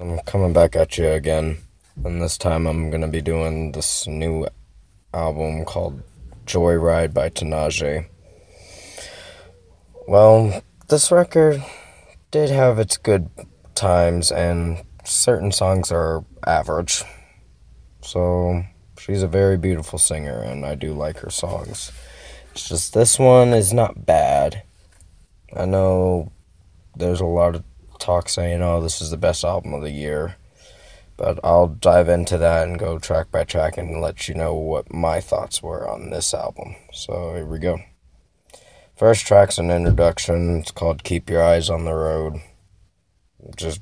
I'm coming back at you again, and this time I'm gonna be doing this new album called Joyride by Tinashe. Well, this record did have its good times, and certain songs are average. So, she's a very beautiful singer, and I do like her songs. It's just this one is not bad. I know there's a lot of talk saying, oh, this is the best album of the year. But I'll dive into that and go track by track and let you know what my thoughts were on this album. So here we go. First track's an introduction. It's called Keep Your Eyes on the Road. It just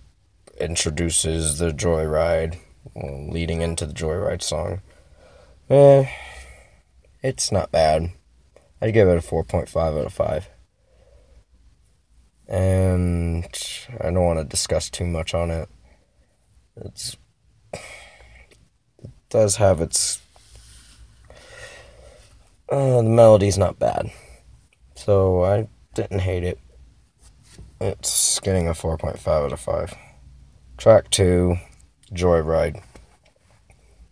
introduces the Joyride, leading into the Joyride song. It's not bad. I'd give it a 4.5 out of 5. And I don't want to discuss too much on it. It does have its... the melody's not bad. So I didn't hate it. It's getting a 4.5 out of 5. Track 2, Joyride.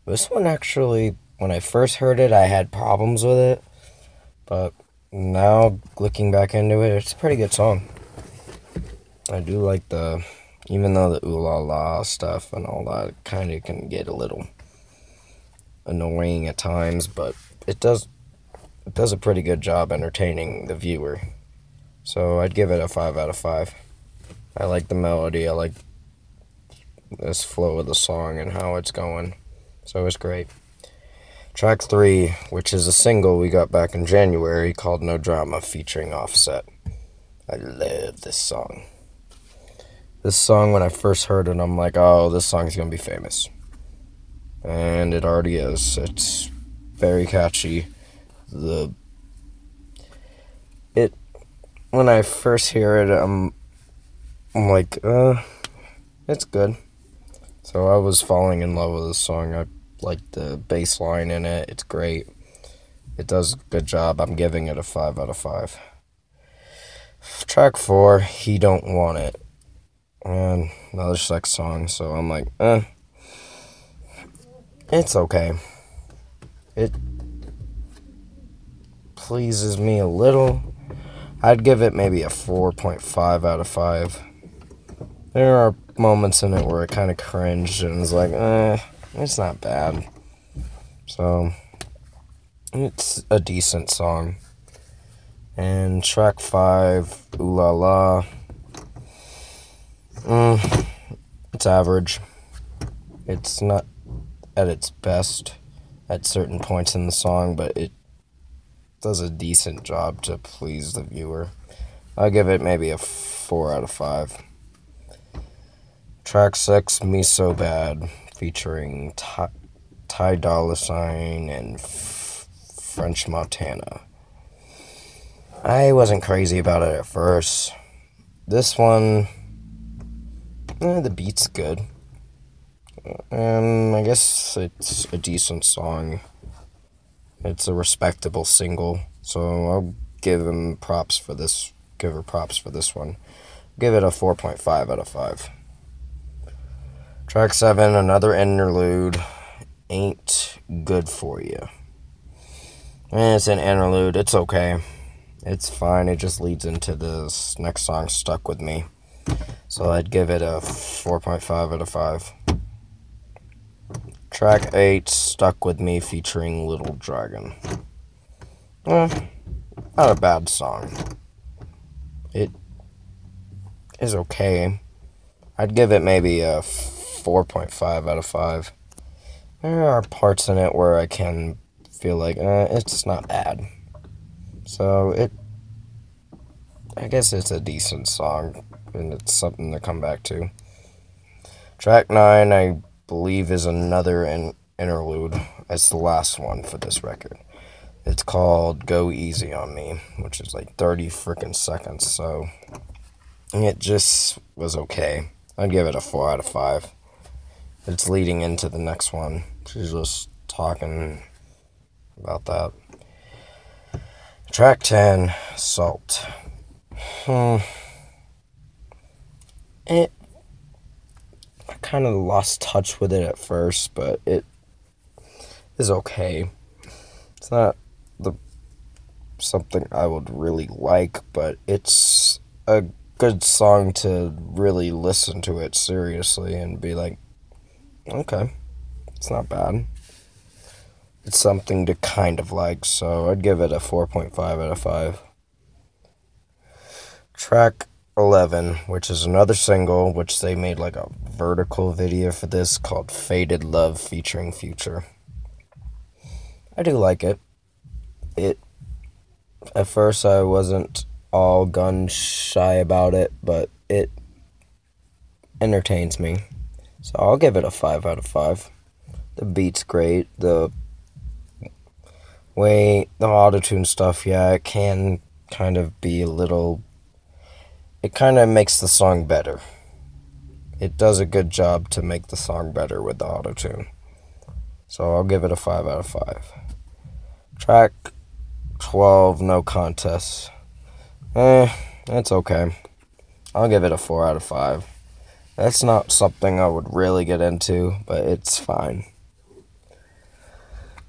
This one actually, when I first heard it, I had problems with it. But now, looking back into it, it's a pretty good song. I do like even though the ooh la la stuff and all that kind of can get a little annoying at times, but it does a pretty good job entertaining the viewer. So I'd give it a 5 out of 5. I like the melody, I like this flow of the song and how it's going. So it's great. Track 3, which is a single we got back in January called No Drama featuring Offset. I love this song. This song, when I first heard it, I'm like, oh, this song's gonna be famous. And it already is. It's very catchy. When I first hear it, I'm like, it's good. So I was falling in love with this song. I like the bass line in it. It's great. It does a good job. I'm giving it a 5 out of 5. Track 4, He Don't Want It. And another sex song, so I'm like, it's okay. It pleases me a little. I'd give it maybe a 4.5 out of 5. There are moments in it where I kind of cringed and was like, it's not bad. So, it's a decent song. And track 5, Ooh La La. It's average. It's not at its best at certain points in the song, but it does a decent job to please the viewer. I'll give it maybe a 4 out of 5. Track 6, Me So Bad, featuring Ty Dolla Sign and French Montana. I wasn't crazy about it at first. This one, the beat's good. And I guess it's a decent song. It's a respectable single, so I'll give her props for this one. Give it a 4.5 out of 5. Track 7, another interlude, Ain't Good For You. And it's an interlude, it's okay. It's fine, it just leads into this next song, Stuck With Me. So I'd give it a 4.5 out of 5. Track 8, Stuck With Me, featuring Little Dragon. Not a bad song. It is okay. I'd give it maybe a 4.5 out of 5. There are parts in it where I can feel like, it's not bad. So, I guess it's a decent song, and it's something to come back to. Track 9, I believe, is another interlude. It's the last one for this record. It's called Go Easy On Me, which is like 30 freaking seconds, so it just was okay. I'd give it a 4 out of 5. It's leading into the next one. She's just talking about that. Track 10, Salt. It kind of lost touch with it at first, but it is okay. It's not something I would really like, but it's a good song to really listen to it seriously and be like, okay, it's not bad. It's something to kind of like, so I'd give it a 4.5 out of 5. Track 11, which is another single, which they made like a vertical video for this called Faded Love featuring Future. I do like it. At first I wasn't all gun shy about it, but it entertains me. So I'll give it a 5 out of 5. The beat's great. The auto-tune stuff, yeah, it can kind of be a little... It kind of makes the song better. It does a good job to make the song better with the auto-tune. So I'll give it a 5 out of 5. Track 12, No Contest. It's okay. I'll give it a 4 out of 5. That's not something I would really get into, but it's fine.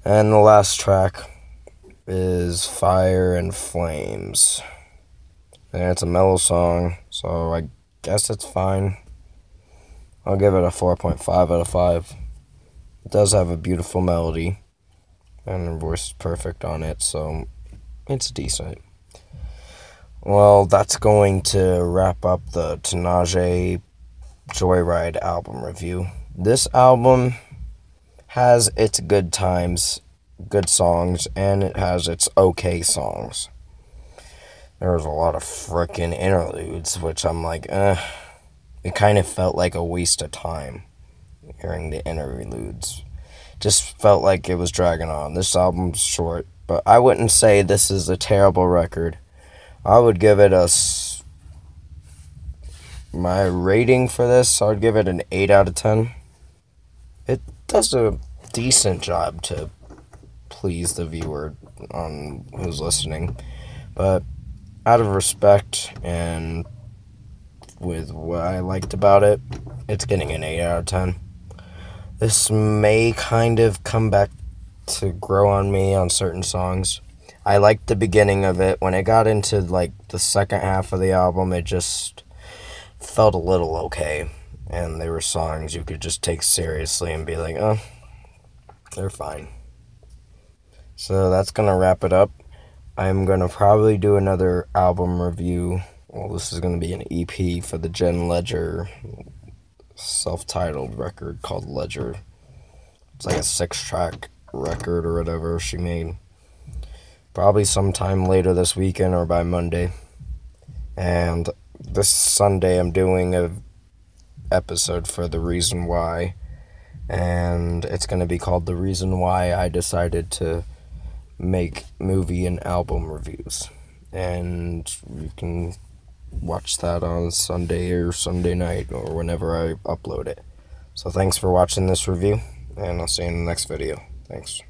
And the last track is Fire and Flames. And it's a mellow song, so I guess it's fine. I'll give it a 4.5 out of 5. It does have a beautiful melody, and her voice is perfect on it, so it's decent. Well, that's going to wrap up the Tinashe Joyride album review. This album has its good times, good songs, and it has its okay songs. There was a lot of frickin' interludes, which I'm like, it kind of felt like a waste of time hearing the interludes. Just felt like it was dragging on. This album's short, but I wouldn't say this is a terrible record. I would give it my rating for this, I would give it an 8 out of 10. It does a decent job to please the viewer on who's listening, but out of respect and with what I liked about it, it's getting an 8 out of 10. This may kind of come back to grow on me on certain songs. I liked the beginning of it. When it got into like the second half of the album, it just felt a little okay. And there were songs you could just take seriously and be like, oh, they're fine. So that's going to wrap it up. I'm going to probably do another album review. Well, this is going to be an EP for the Jen Ledger self-titled record called Ledger. It's like a 6-track record or whatever she made. Probably sometime later this weekend or by Monday. And this Sunday I'm doing a episode for The Reason Why. And it's going to be called The Reason Why I Decided to Make Movie and Album Reviews. And you can watch that on Sunday or Sunday night or whenever I upload it. So thanks for watching this review, and I'll see you in the next video. Thanks.